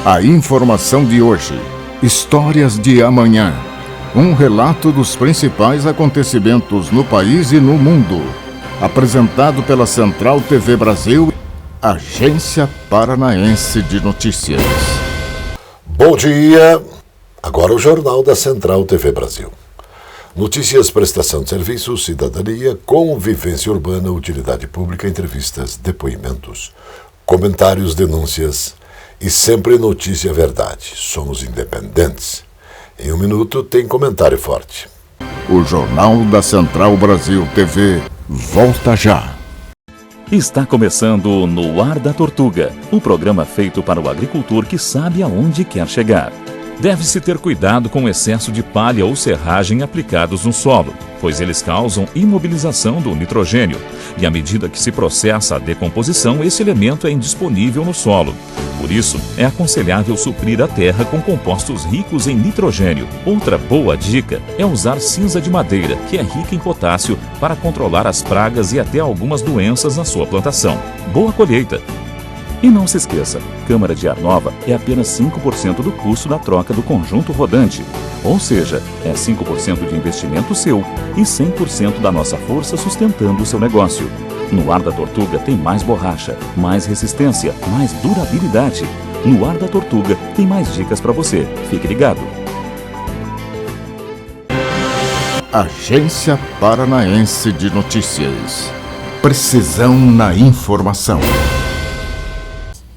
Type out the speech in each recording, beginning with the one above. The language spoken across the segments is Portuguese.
A informação de hoje, histórias de amanhã. Um relato dos principais acontecimentos no país e no mundo. Apresentado pela Central TV Brasil, Agência Paranaense de Notícias. Bom dia! Agora o Jornal da Central TV Brasil. Notícias, prestação de serviços, cidadania, convivência urbana, utilidade pública, entrevistas, depoimentos, comentários, denúncias e sempre notícia verdade. Somos independentes. Em um minuto tem comentário forte. O Jornal da Central Brasil TV volta já. Está começando No Ar da Tortuga, um programa feito para o agricultor que sabe aonde quer chegar. Deve-se ter cuidado com o excesso de palha ou serragem aplicados no solo, pois eles causam imobilização do nitrogênio, e à medida que se processa a decomposição, esse elemento é indisponível no solo. Por isso, é aconselhável suprir a terra com compostos ricos em nitrogênio. Outra boa dica é usar cinza de madeira, que é rica em potássio, para controlar as pragas e até algumas doenças na sua plantação. Boa colheita! E não se esqueça, câmara de ar nova é apenas 5% do custo da troca do conjunto rodante. Ou seja, é 5% de investimento seu e 100% da nossa força sustentando o seu negócio. No Ar da Tortuga tem mais borracha, mais resistência, mais durabilidade. No Ar da Tortuga tem mais dicas para você. Fique ligado. Agência Paranaense de Notícias. Precisão na informação.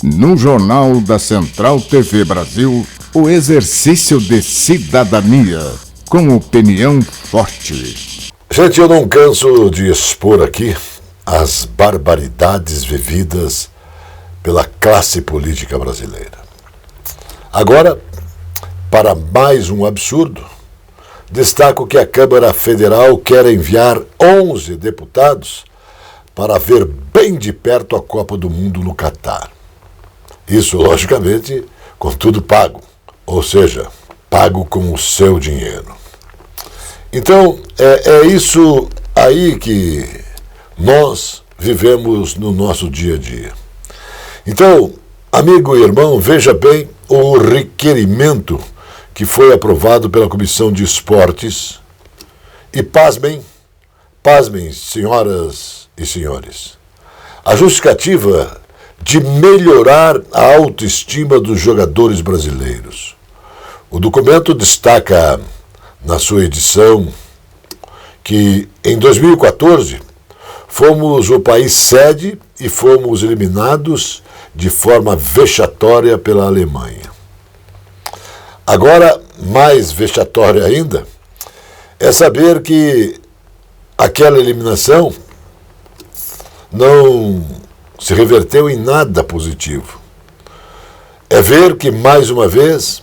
No Jornal da Central TV Brasil, o exercício de cidadania, com opinião forte. Gente, eu não canso de expor aqui as barbaridades vividas pela classe política brasileira. Agora, para mais um absurdo, destaco que a Câmara Federal quer enviar 11 deputados para ver bem de perto a Copa do Mundo no Catar. Isso, logicamente, com tudo pago, ou seja, pago com o seu dinheiro. Então, é isso aí que nós vivemos no nosso dia a dia. Então, amigo e irmão, veja bem o requerimento que foi aprovado pela Comissão de Esportes e pasmem, senhoras e senhores, a justificativa de melhorar a autoestima dos jogadores brasileiros. O documento destaca, na sua edição, que em 2014 fomos o país sede e fomos eliminados de forma vexatória pela Alemanha. Agora, mais vexatória ainda, é saber que aquela eliminação não se reverteu em nada positivo. É ver que, mais uma vez,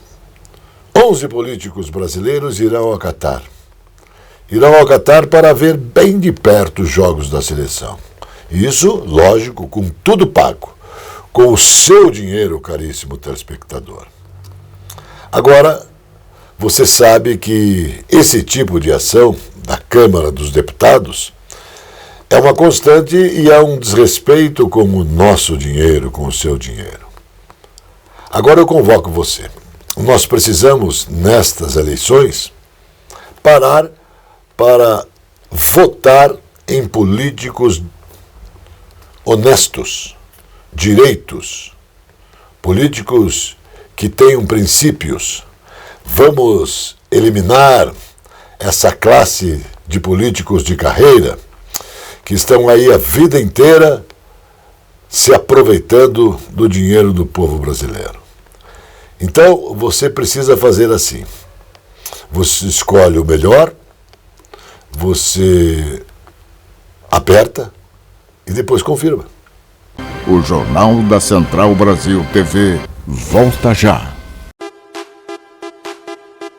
11 políticos brasileiros irão ao Catar. Irão ao Catar para ver bem de perto os jogos da seleção. Isso, lógico, com tudo pago, com o seu dinheiro, caríssimo telespectador. Agora, você sabe que esse tipo de ação da Câmara dos Deputados é uma constante e é um desrespeito com o nosso dinheiro, com o seu dinheiro. Agora eu convoco você. Nós precisamos, nestas eleições, parar para votar em políticos honestos, direitos, políticos que tenham princípios. Vamos eliminar essa classe de políticos de carreira que estão aí a vida inteira se aproveitando do dinheiro do povo brasileiro. Então, você precisa fazer assim. Você escolhe o melhor, você aperta e depois confirma. O Jornal da Central Brasil TV volta já.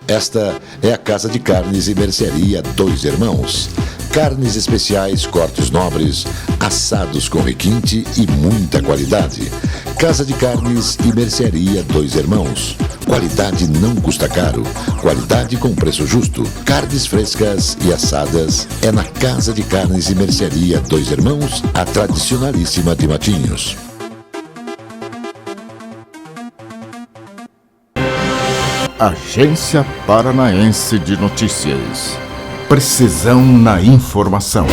Esta é a Casa de Carnes e Mercearia Dois Irmãos. Carnes especiais, cortes nobres, assados com requinte e muita qualidade. Casa de Carnes e Mercearia Dois Irmãos. Qualidade não custa caro. Qualidade com preço justo. Carnes frescas e assadas é na Casa de Carnes e Mercearia Dois Irmãos, a tradicionalíssima de Matinhos. Agência Paranaense de Notícias. Precisão na informação.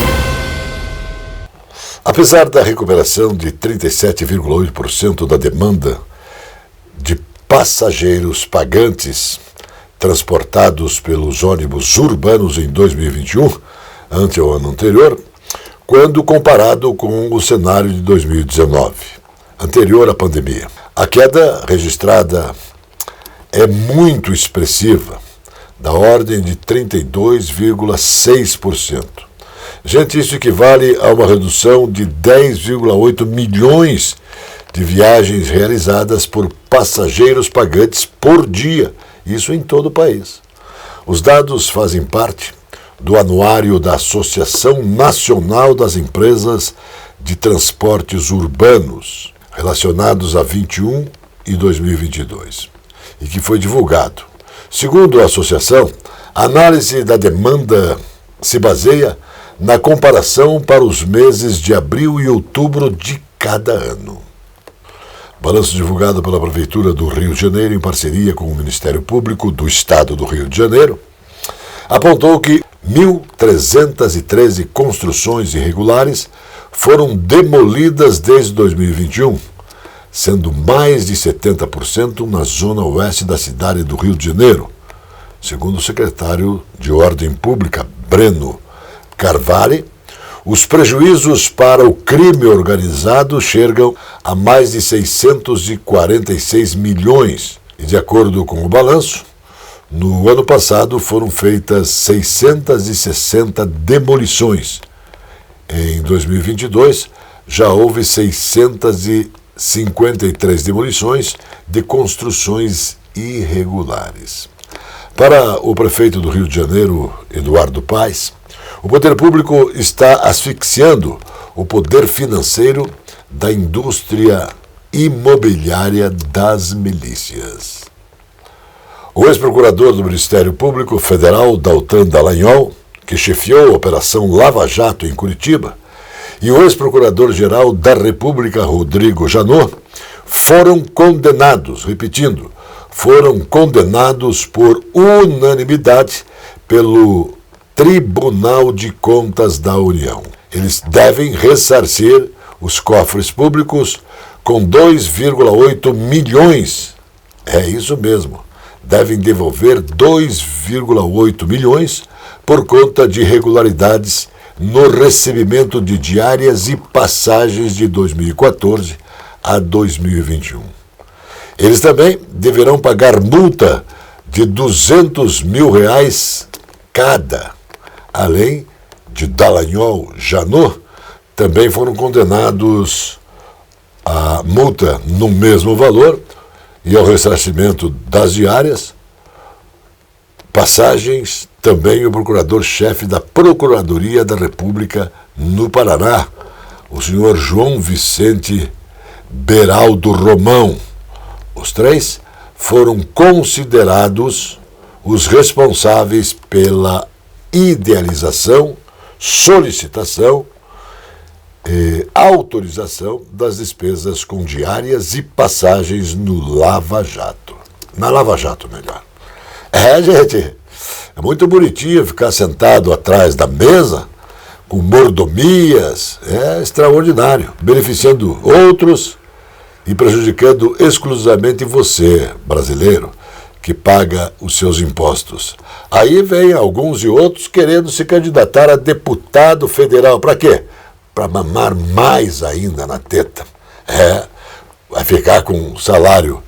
Apesar da recuperação de 37,8% da demanda de passageiros pagantes transportados pelos ônibus urbanos em 2021, ante o ano anterior, quando comparado com o cenário de 2019, anterior à pandemia. A queda registrada é muito expressiva, da ordem de 32,6%. Gente, isso equivale a uma redução de 10,8 milhões de viagens realizadas por passageiros pagantes por dia, isso em todo o país. Os dados fazem parte do anuário da Associação Nacional das Empresas de Transportes Urbanos, relacionados a 21 e 2022, e que foi divulgado. Segundo a associação, a análise da demanda se baseia na comparação para os meses de abril e outubro de cada ano. Balanço divulgado pela Prefeitura do Rio de Janeiro, em parceria com o Ministério Público do Estado do Rio de Janeiro, apontou que 1.313 construções irregulares foram demolidas desde 2021, sendo mais de 70% na zona oeste da cidade do Rio de Janeiro, segundo o secretário de Ordem Pública, Breno Carvalho. Os prejuízos para o crime organizado chegam a mais de 646 milhões e, de acordo com o balanço, no ano passado foram feitas 660 demolições. Em 2022, já houve 653 demolições de construções irregulares. Para o prefeito do Rio de Janeiro, Eduardo Paes, o poder público está asfixiando o poder financeiro da indústria imobiliária das milícias. O ex-procurador do Ministério Público Federal, Daltan Dallagnol, que chefiou a Operação Lava Jato em Curitiba, e o ex-procurador-geral da República, Rodrigo Janot, foram condenados, repetindo, foram condenados por unanimidade pelo Tribunal de Contas da União. Eles devem ressarcir os cofres públicos com 2,8 milhões. É isso mesmo. Devem devolver 2,8 milhões por conta de irregularidades no recebimento de diárias e passagens de 2014 a 2021. Eles também deverão pagar multa de R$200 mil cada. Além de Dallagnol, Janot também foram condenados a multa no mesmo valor e ao ressarcimento das diárias, passagens, também o procurador-chefe da Procuradoria da República no Paraná, o senhor João Vicente Beraldo Romão. Os três foram considerados os responsáveis pela idealização, solicitação e autorização das despesas com diárias e passagens no Lava Jato. Na Lava Jato, melhor. Gente, é muito bonitinho ficar sentado atrás da mesa com mordomias, é extraordinário, beneficiando outros e prejudicando exclusivamente você, brasileiro, que paga os seus impostos. Aí vem alguns e outros querendo se candidatar a deputado federal. Para quê? Para mamar mais ainda na teta. Vai ficar com salário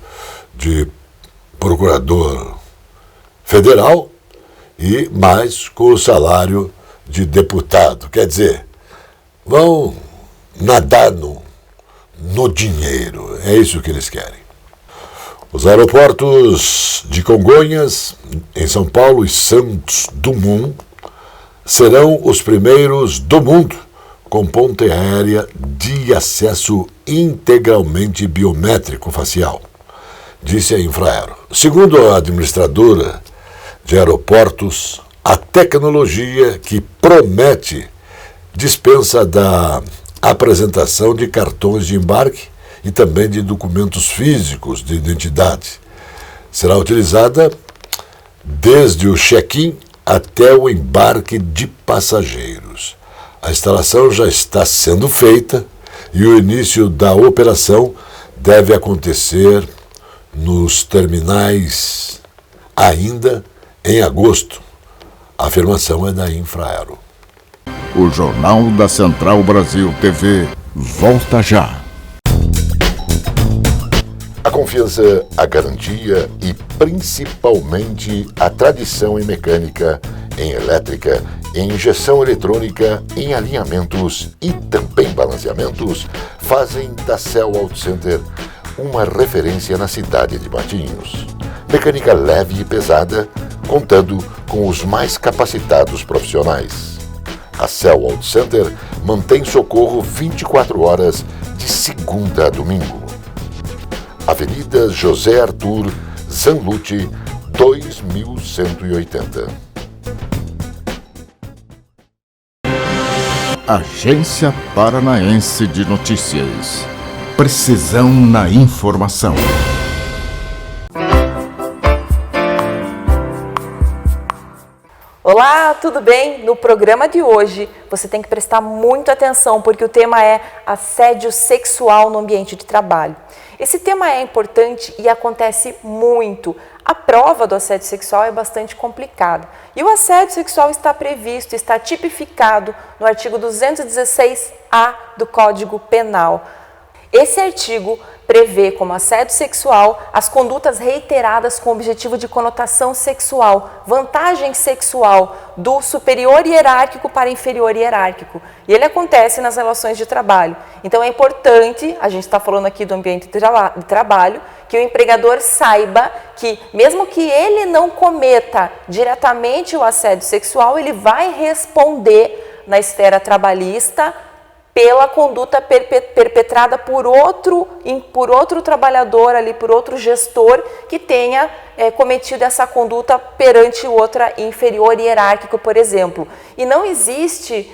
de procurador federal e mais com o salário de deputado. Quer dizer, vão nadar no dinheiro. É isso que eles querem. Os aeroportos de Congonhas, em São Paulo, e Santos Dumont serão os primeiros do mundo com ponte aérea de acesso integralmente biométrico facial, disse a Infraero. Segundo a administradora de aeroportos, a tecnologia que promete dispensa da apresentação de cartões de embarque e também de documentos físicos de identidade. Será utilizada desde o check-in até o embarque de passageiros. A instalação já está sendo feita e o início da operação deve acontecer nos terminais ainda em agosto. A afirmação é da Infraero. O Jornal da Central Brasil TV volta já. A confiança, a garantia e principalmente a tradição em mecânica, em elétrica, em injeção eletrônica, em alinhamentos e também balanceamentos fazem da Cell Auto Center uma referência na cidade de Matinhos. Mecânica leve e pesada, contando com os mais capacitados profissionais. A Cell Auto Center mantém socorro 24 horas de segunda a domingo. Avenida José Arthur Zanlucci, 2180. Agência Paranaense de Notícias. Precisão na informação. Olá, tudo bem? No programa de hoje você tem que prestar muita atenção porque o tema é assédio sexual no ambiente de trabalho. Esse tema é importante e acontece muito. A prova do assédio sexual é bastante complicada. E o assédio sexual está previsto, está tipificado no artigo 216-A do Código Penal. Esse artigo prevê como assédio sexual as condutas reiteradas com objetivo de conotação sexual, vantagem sexual do superior hierárquico para inferior hierárquico. E ele acontece nas relações de trabalho. Então é importante, a gente está falando aqui do ambiente de trabalho, que o empregador saiba que, mesmo que ele não cometa diretamente o assédio sexual, ele vai responder na esfera trabalhista pela conduta perpetrada por outro trabalhador ali, por outro gestor que tenha cometido essa conduta perante outra inferior hierárquico, por exemplo. E não existe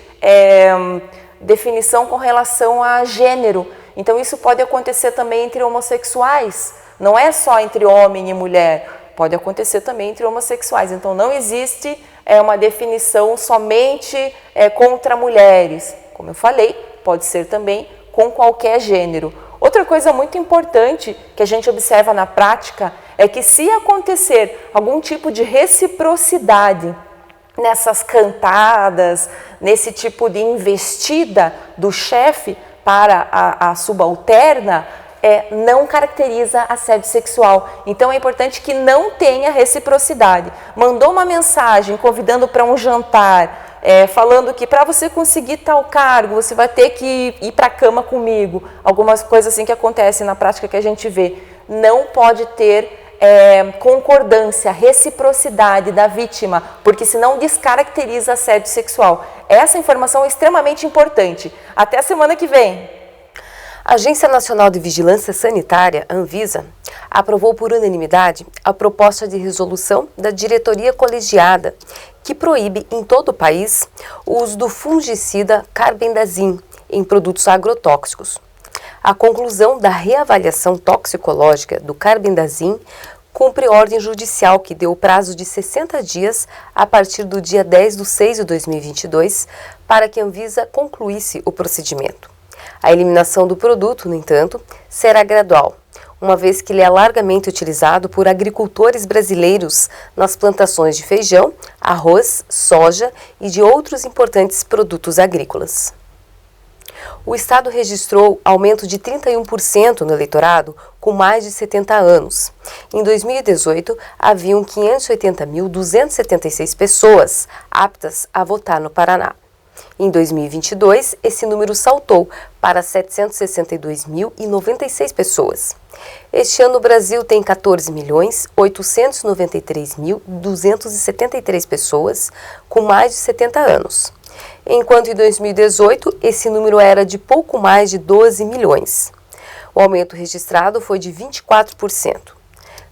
definição com relação a gênero. Então isso pode acontecer também entre homossexuais, não é só entre homem e mulher, pode acontecer também entre homossexuais. Então não existe uma definição somente contra mulheres, como eu falei, pode ser também com qualquer gênero. Outra coisa muito importante que a gente observa na prática é que se acontecer algum tipo de reciprocidade nessas cantadas, nesse tipo de investida do chefe para a subalterna, não caracteriza assédio sexual. Então é importante que não tenha reciprocidade. Mandou uma mensagem convidando para um jantar, falando que para você conseguir tal cargo, você vai ter que ir para a cama comigo. Algumas coisas assim que acontecem na prática que a gente vê. Não pode ter concordância, reciprocidade da vítima, porque senão descaracteriza assédio sexual. Essa informação é extremamente importante. Até a semana que vem. A Agência Nacional de Vigilância Sanitária, Anvisa, aprovou por unanimidade a proposta de resolução da diretoria colegiada, que proíbe em todo o país o uso do fungicida carbendazim em produtos agrotóxicos. A conclusão da reavaliação toxicológica do carbendazim cumpre ordem judicial que deu o prazo de 60 dias a partir do dia 10/6/2022 para que a Anvisa concluísse o procedimento. A eliminação do produto, no entanto, será gradual, uma vez que ele é largamente utilizado por agricultores brasileiros nas plantações de feijão, arroz, soja e de outros importantes produtos agrícolas. O Estado registrou aumento de 31% no eleitorado com mais de 70 anos. Em 2018, haviam 580.276 pessoas aptas a votar no Paraná. Em 2022, esse número saltou para 762.096 pessoas. Este ano, o Brasil tem 14.893.273 pessoas com mais de 70 anos, enquanto em 2018 esse número era de pouco mais de 12 milhões. O aumento registrado foi de 24%.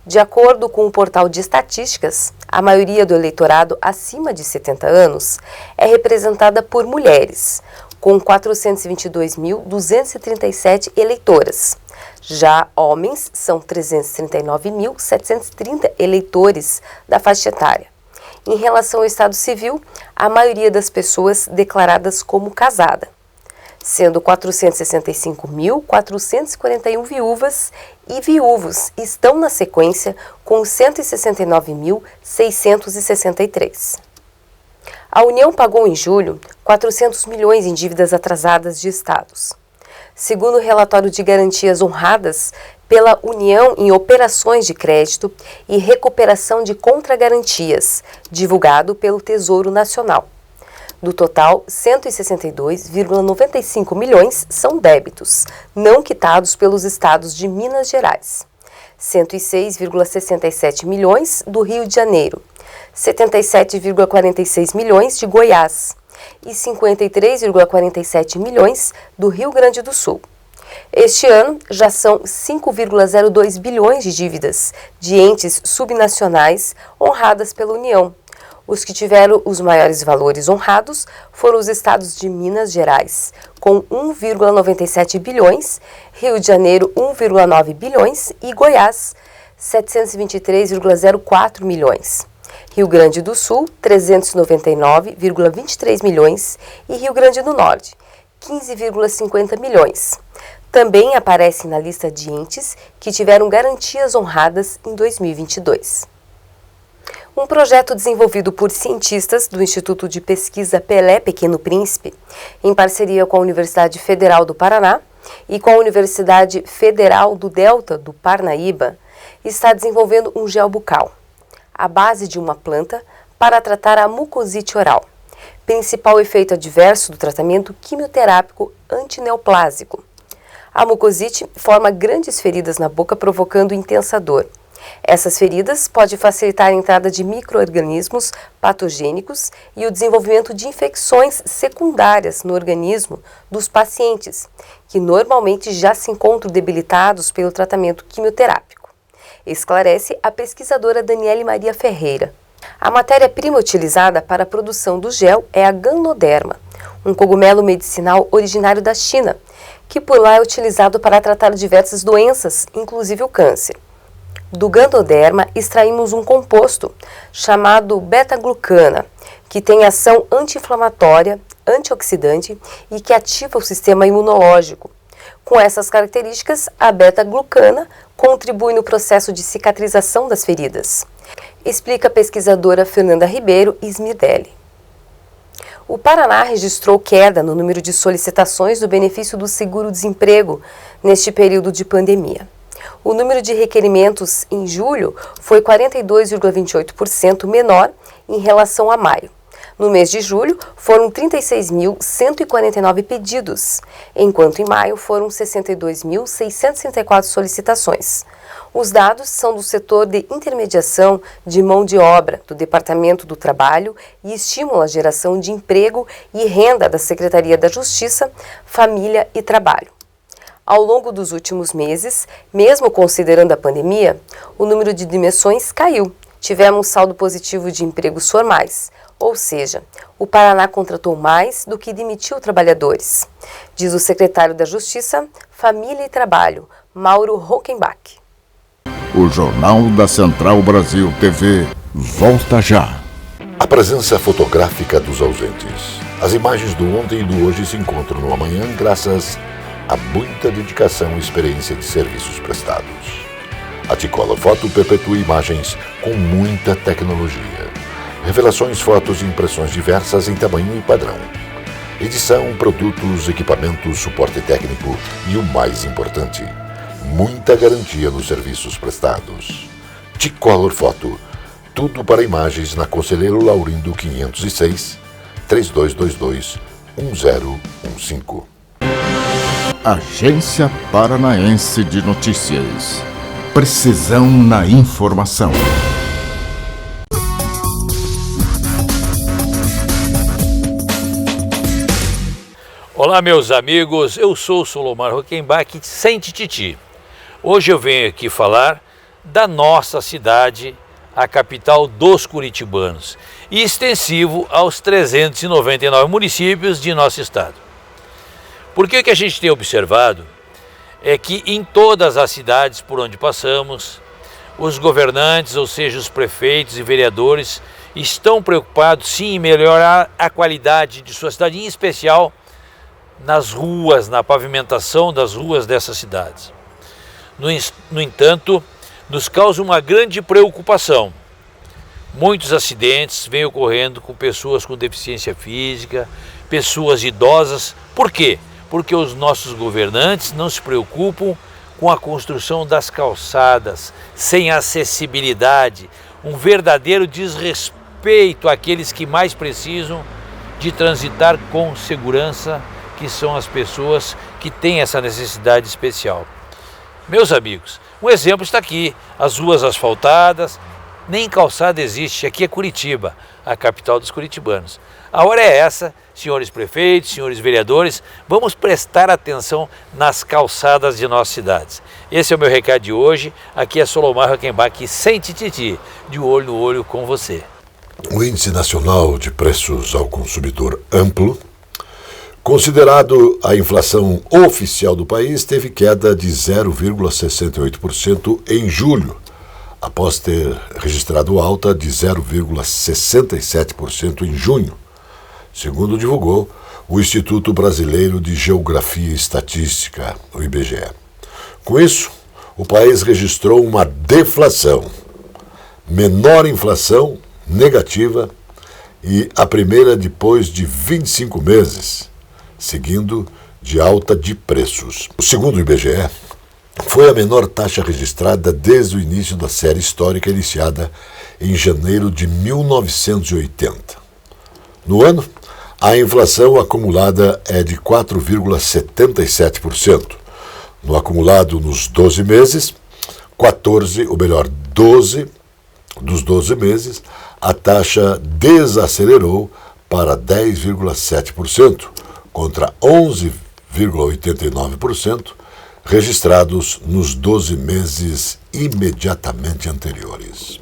De acordo com o portal de estatísticas, a maioria do eleitorado acima de 70 anos é representada por mulheres, com 422.237 eleitoras. Já homens são 339.730 eleitores da faixa etária. Em relação ao estado civil, a maioria das pessoas declaradas como casada, sendo 465.441 viúvas e viúvos estão na sequência com 169.663. A União pagou em julho 400 milhões em dívidas atrasadas de estados. Segundo o relatório de garantias honradas pela União em operações de crédito e recuperação de contragarantias, divulgado pelo Tesouro Nacional. Do total, 162,95 milhões são débitos, não quitados pelos estados de Minas Gerais. 106,67 milhões do Rio de Janeiro, 77,46 milhões de Goiás e 53,47 milhões do Rio Grande do Sul. Este ano, já são 5,02 bilhões de dívidas de entes subnacionais honradas pela União. Os que tiveram os maiores valores honrados foram os estados de Minas Gerais, com 1,97 bilhões, Rio de Janeiro 1,9 bilhões e Goiás 723,04 milhões. Rio Grande do Sul 399,23 milhões e Rio Grande do Norte 15,50 milhões. Também aparecem na lista de entes que tiveram garantias honradas em 2022. Um projeto desenvolvido por cientistas do Instituto de Pesquisa Pelé Pequeno Príncipe, em parceria com a Universidade Federal do Paraná e com a Universidade Federal do Delta do Parnaíba, está desenvolvendo um gel bucal, à base de uma planta, para tratar a mucosite oral, principal efeito adverso do tratamento quimioterápico antineoplásico. A mucosite forma grandes feridas na boca, provocando intensa dor. Essas feridas podem facilitar a entrada de micro-organismos patogênicos e o desenvolvimento de infecções secundárias no organismo dos pacientes, que normalmente já se encontram debilitados pelo tratamento quimioterápico, esclarece a pesquisadora Daniele Maria Ferreira. A matéria-prima utilizada para a produção do gel é a Ganoderma, um cogumelo medicinal originário da China, que por lá é utilizado para tratar diversas doenças, inclusive o câncer. Do Ganoderma extraímos um composto chamado beta-glucana, que tem ação anti-inflamatória, antioxidante e que ativa o sistema imunológico. Com essas características, a beta-glucana contribui no processo de cicatrização das feridas, explica a pesquisadora Fernanda Ribeiro Smirdelli. O Paraná registrou queda no número de solicitações do benefício do seguro-desemprego neste período de pandemia. O número de requerimentos em julho foi 42,28% menor em relação a maio. No mês de julho, foram 36.149 pedidos, enquanto em maio foram 62.664 solicitações. Os dados são do setor de intermediação de mão de obra do Departamento do Trabalho e Estímulo à Geração de Emprego e Renda da Secretaria da Justiça, Família e Trabalho. Ao longo dos últimos meses, mesmo considerando a pandemia, o número de demissões caiu. Tivemos saldo positivo de empregos formais, ou seja, o Paraná contratou mais do que demitiu trabalhadores, diz o secretário da Justiça, Família e Trabalho, Mauro Hockenbach. O Jornal da Central Brasil TV volta já. A presença fotográfica dos ausentes. As imagens do ontem e do hoje se encontram no amanhã graças a muita dedicação e experiência de serviços prestados. A T-Color Foto perpetua imagens com muita tecnologia. Revelações, fotos e impressões diversas em tamanho e padrão. Edição, produtos, equipamentos, suporte técnico e o mais importante, muita garantia nos serviços prestados. T-Color Foto, tudo para imagens na Conselheiro Laurindo 506, 3222-1015. Agência Paranaense de Notícias. Precisão na informação. Olá, meus amigos, eu sou o Solomar Hockenbach, sem tititi. Hoje eu venho aqui falar da nossa cidade, a capital dos curitibanos, e extensivo aos 399 municípios de nosso estado. Porque o que a gente tem observado é que em todas as cidades por onde passamos, os governantes, ou seja, os prefeitos e vereadores, estão preocupados sim em melhorar a qualidade de sua cidade, em especial nas ruas, na pavimentação das ruas dessas cidades. No entanto, nos causa uma grande preocupação. Muitos acidentes vêm ocorrendo com pessoas com deficiência física, pessoas idosas. Por quê? Porque os nossos governantes não se preocupam com a construção das calçadas, sem acessibilidade, um verdadeiro desrespeito àqueles que mais precisam de transitar com segurança, que são as pessoas que têm essa necessidade especial. Meus amigos, um exemplo está aqui, as ruas asfaltadas, nem calçada existe, aqui é Curitiba, a capital dos curitibanos. A hora é essa, senhores prefeitos, senhores vereadores, vamos prestar atenção nas calçadas de nossas cidades. Esse é o meu recado de hoje, aqui é Solomar Hockenbach, sem tititi, de olho no olho com você. O Índice Nacional de Preços ao Consumidor Amplo, considerado a inflação oficial do país, teve queda de 0,68% em julho, após ter registrado alta de 0,67% em junho, segundo divulgou o Instituto Brasileiro de Geografia e Estatística, o IBGE. Com isso, o país registrou uma deflação, menor inflação negativa e a primeira depois de 25 meses, seguindo de alta de preços. Segundo o IBGE, foi a menor taxa registrada desde o início da série histórica iniciada em janeiro de 1980. No ano, a inflação acumulada é de 4,77%. No acumulado nos 12 meses, 12 dos 12 meses, a taxa desacelerou para 10,7%, contra 11,89% registrados nos 12 meses imediatamente anteriores.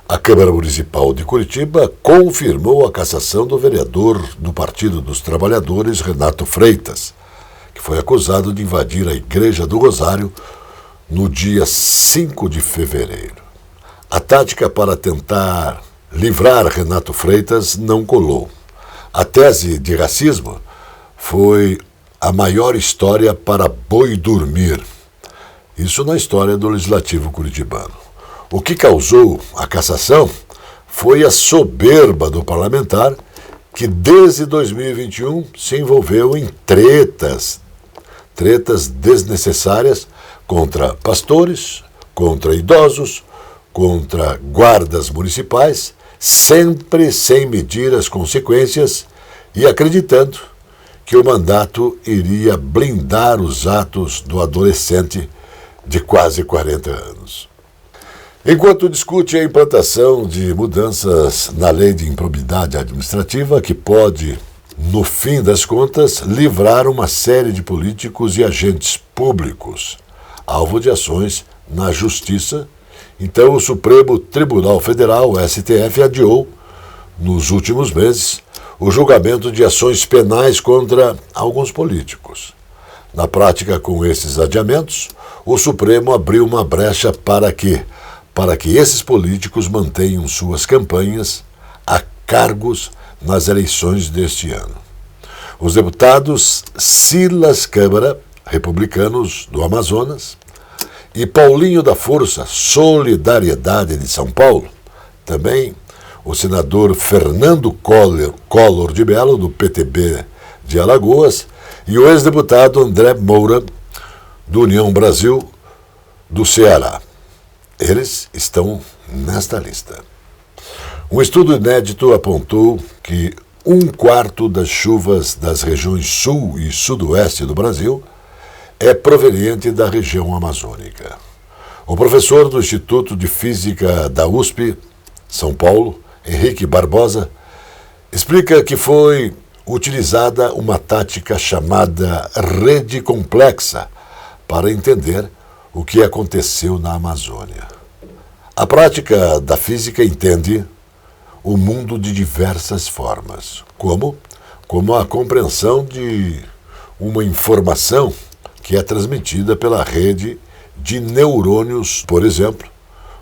A Câmara Municipal de Curitiba confirmou a cassação do vereador do Partido dos Trabalhadores, Renato Freitas, que foi acusado de invadir a Igreja do Rosário no dia 5 de fevereiro. A tática para tentar livrar Renato Freitas não colou. A tese de racismo foi a maior história para boi dormir. Isso na história do Legislativo curitibano. O que causou a cassação foi a soberba do parlamentar que desde 2021 se envolveu em tretas desnecessárias contra pastores, contra idosos, contra guardas municipais, sempre sem medir as consequências e acreditando que o mandato iria blindar os atos do adolescente de quase 40 anos. Enquanto discute a implantação de mudanças na lei de improbidade administrativa, que pode, no fim das contas, livrar uma série de políticos e agentes públicos, alvo de ações na Justiça, então o Supremo Tribunal Federal, o STF, adiou, nos últimos meses, o julgamento de ações penais contra alguns políticos. Na prática, com esses adiamentos, o Supremo abriu uma brecha para que esses políticos mantenham suas campanhas a cargos nas eleições deste ano. Os deputados Silas Câmara, republicanos do Amazonas, e Paulinho da Força, Solidariedade de São Paulo, também o senador Fernando Collor de Mello, do PTB de Alagoas, e o ex-deputado André Moura, do União Brasil, do Ceará. Eles estão nesta lista. Um estudo inédito apontou que 1/4 das chuvas das regiões sul e sudoeste do Brasil é proveniente da região amazônica. O professor do Instituto de Física da USP, São Paulo, Henrique Barbosa, explica que foi utilizada uma tática chamada rede complexa para entender o que aconteceu na Amazônia. A prática da física entende o mundo de diversas formas, como a compreensão de uma informação que é transmitida pela rede de neurônios, por exemplo,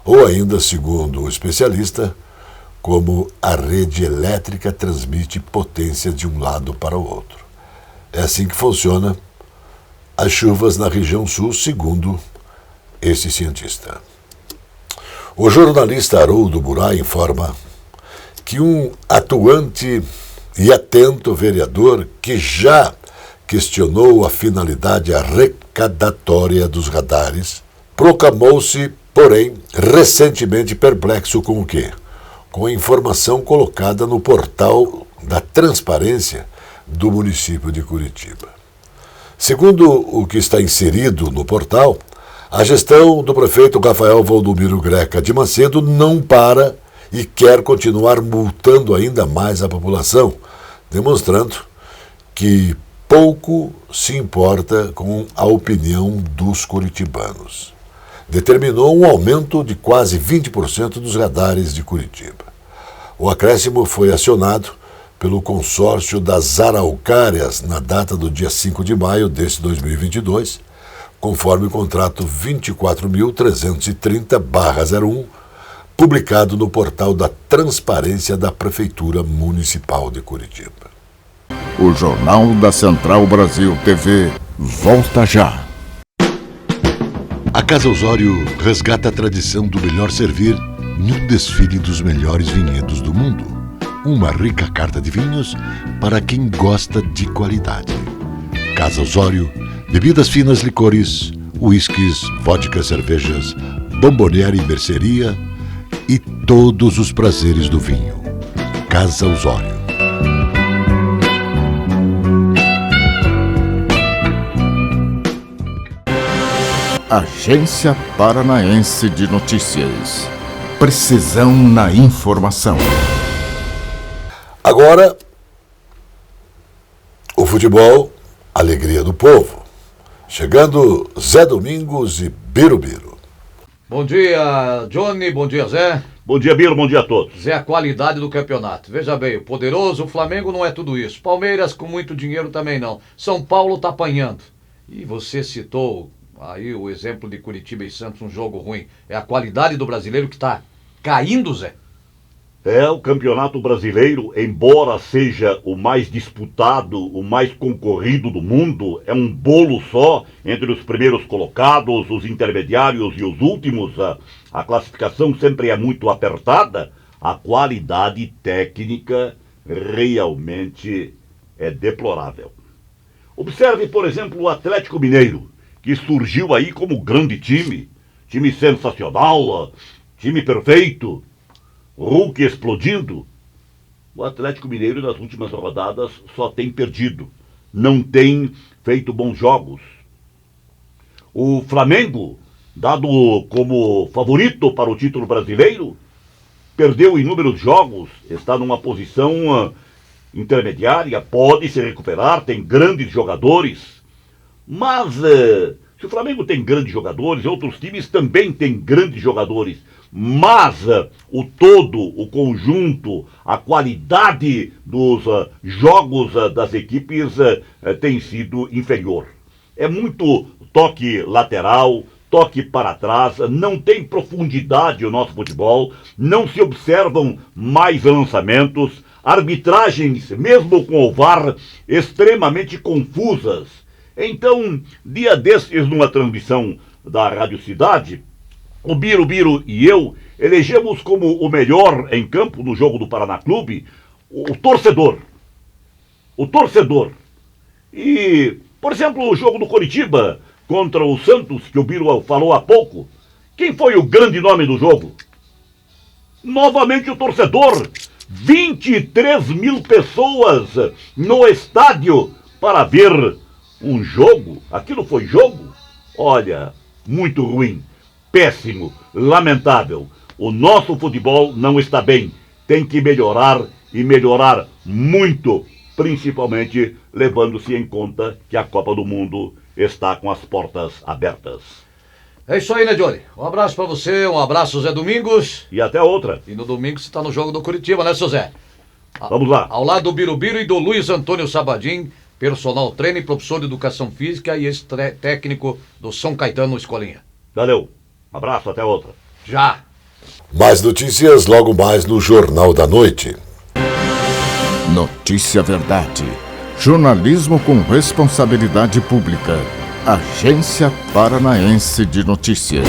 ou ainda, segundo o especialista, como a rede elétrica transmite potência de um lado para o outro. É assim que funciona as chuvas na região sul, segundo esse cientista. O jornalista Haroldo Buray informa que um atuante e atento vereador que já questionou a finalidade arrecadatória dos radares proclamou-se, porém, recentemente perplexo com o quê? Com a informação colocada no portal da transparência do município de Curitiba. Segundo o que está inserido no portal, a gestão do prefeito Rafael Valdomiro Greca de Macedo não para e quer continuar multando ainda mais a população, demonstrando que pouco se importa com a opinião dos curitibanos. Determinou um aumento de quase 20% dos radares de Curitiba. O acréscimo foi acionado pelo consórcio das Araucárias na data do dia 5 de maio deste 2022, conforme o contrato 24.330/01, publicado no portal da Transparência da Prefeitura Municipal de Curitiba. O Jornal da Central Brasil TV volta já. A Casa Osório resgata a tradição do melhor servir em um desfile dos melhores vinhedos do mundo. Uma rica carta de vinhos para quem gosta de qualidade. Casa Osório, bebidas finas, licores, uísques, vodka, cervejas, bomboniere e mercearia e todos os prazeres do vinho. Casa Osório. Agência Paranaense de Notícias. Precisão na informação. Agora, o futebol, alegria do povo. Chegando Zé Domingos e Birubiru. Bom dia, Johnny. Bom dia, Zé. Bom dia, Biro. Bom dia a todos. Zé, a qualidade do campeonato. Veja bem, o poderoso, o Flamengo não é tudo isso. Palmeiras com muito dinheiro também não. São Paulo tá apanhando. E você citou aí o exemplo de Curitiba e Santos, um jogo ruim. É a qualidade do brasileiro que tá caindo, Zé? É, o campeonato brasileiro, embora seja o mais disputado, o mais concorrido do mundo, é um bolo só entre os primeiros colocados, os intermediários e os últimos. A classificação sempre é muito apertada. A qualidade técnica realmente é deplorável. Observe, por exemplo, o Atlético Mineiro, que surgiu aí como grande time sensacional, time perfeito, Hulk explodindo. O Atlético Mineiro nas últimas rodadas só tem perdido, não tem feito bons jogos. O Flamengo, dado como favorito para o título brasileiro, perdeu inúmeros jogos, está numa posição intermediária, pode se recuperar, tem grandes jogadores. Mas se o Flamengo tem grandes jogadores, outros times também têm grandes jogadores. Mas o todo, o conjunto, a qualidade dos jogos das equipes tem sido inferior. É muito toque lateral, toque para trás, não tem profundidade o nosso futebol, não se observam mais lançamentos, arbitragens, mesmo com o VAR, extremamente confusas. Então, dia desses, numa transmissão da Rádio Cidade, o Birubiru e eu elegemos como o melhor em campo no jogo do Paraná Clube o torcedor. O torcedor. E, por exemplo, o jogo do Coritiba contra o Santos, que o Biru falou há pouco, quem foi o grande nome do jogo? Novamente o torcedor. 23 mil pessoas no estádio para ver um jogo. Aquilo foi jogo? Olha, muito ruim, péssimo, lamentável. O nosso futebol não está bem. Tem que melhorar e melhorar muito, principalmente levando-se em conta que a Copa do Mundo está com as portas abertas. É isso aí, né, Johnny? Um abraço pra você, um abraço, Zé Domingos. E até outra. E no domingo você tá no jogo do Curitiba, né, seu Zé? Vamos lá. Ao lado do Birubiru e do Luiz Antônio Sabadim, personal trainer, professor de educação física e ex-técnico do São Caetano Escolinha. Valeu. Abraço, até outra. Já. Mais notícias logo mais no Jornal da Noite. Notícia Verdade. Jornalismo com responsabilidade pública. Agência Paranaense de Notícias.